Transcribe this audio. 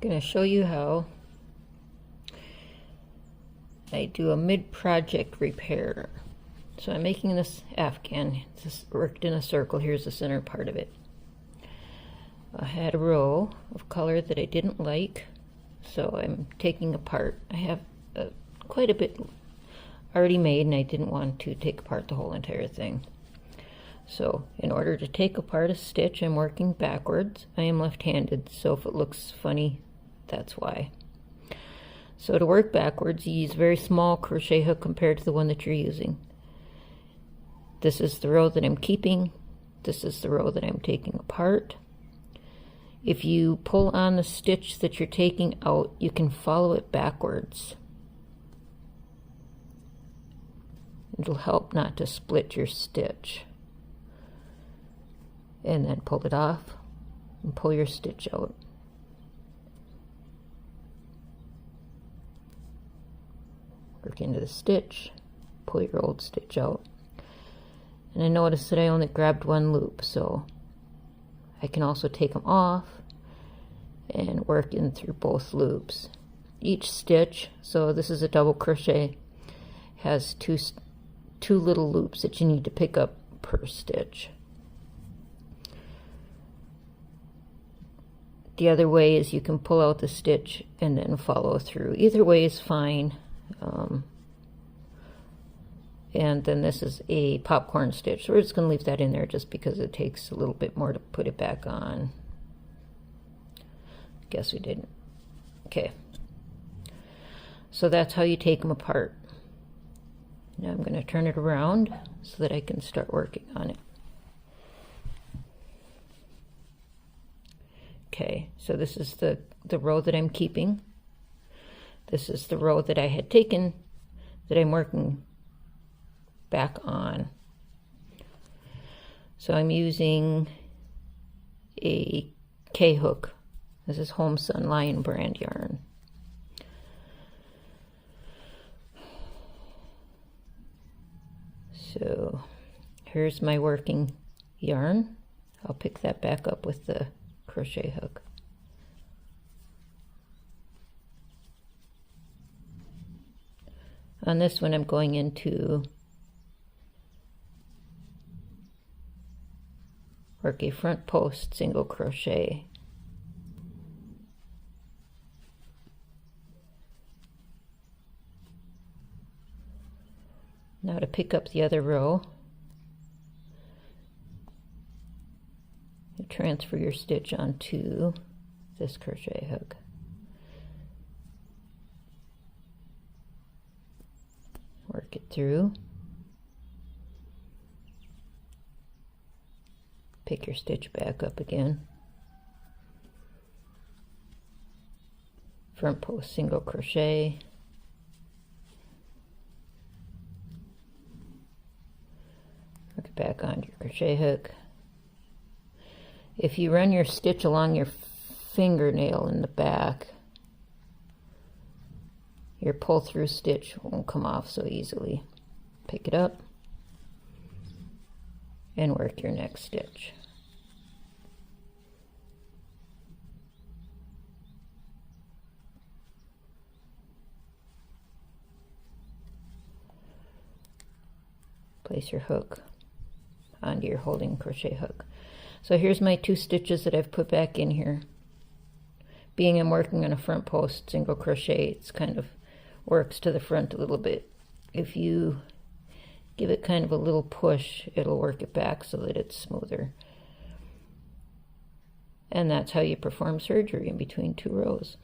going to show you how I do a mid-project repair. So I'm making this afghan. It's just worked in a circle. Here's the center part of it. I had a row of color that I didn't like, so I'm taking apart. I have quite a bit already made, and I didn't want to take apart the whole entire thing. So in order to take apart a stitch, I'm working backwards. I am left-handed, so if it looks funny, that's why. So to work backwards, you use a very small crochet hook compared to the one that you're using. This is the row that I'm keeping. This is the row that I'm taking apart. If you pull on the stitch that you're taking out, you can follow it backwards. It'll help not to split your stitch. And then pull it off and pull your stitch out. Work into the stitch, pull your old stitch out. And I noticed that I only grabbed one loop, so I can also take them off and work in through both loops. Each stitch, so this is a double crochet, has two little loops that you need to pick up per stitch. The other way is you can pull out the stitch and then follow through. Either way is fine. And then this is a popcorn stitch, so we're just going to leave that in there just because it takes a little bit more to put it back on. Guess we didn't. Okay, so that's how you take them apart. Now I'm going to turn it around so that I can start working on it. Okay, so this is the row that I'm keeping. This is the row that I had taken that I'm working back on. So I'm using a K-hook. This is Home Sun Lion brand yarn. So here's my working yarn. I'll pick that back up with the crochet hook. On this one I'm going into work a front post single crochet. Now to pick up the other row, you transfer your stitch onto this crochet hook. Work it through. Pick your stitch back up again. Front post single crochet. Work it back onto your crochet hook. If you run your stitch along your fingernail in the back, your pull through stitch won't come off so easily. Pick it up and work your next stitch. Place your hook onto your holding crochet hook. So here's my 2 stitches that I've put back in here. Being I'm working on a front post single crochet, it's kind of works to the front a little bit. If you give it kind of a little push, it'll work it back so that it's smoother. And that's how you perform surgery in between 2 rows.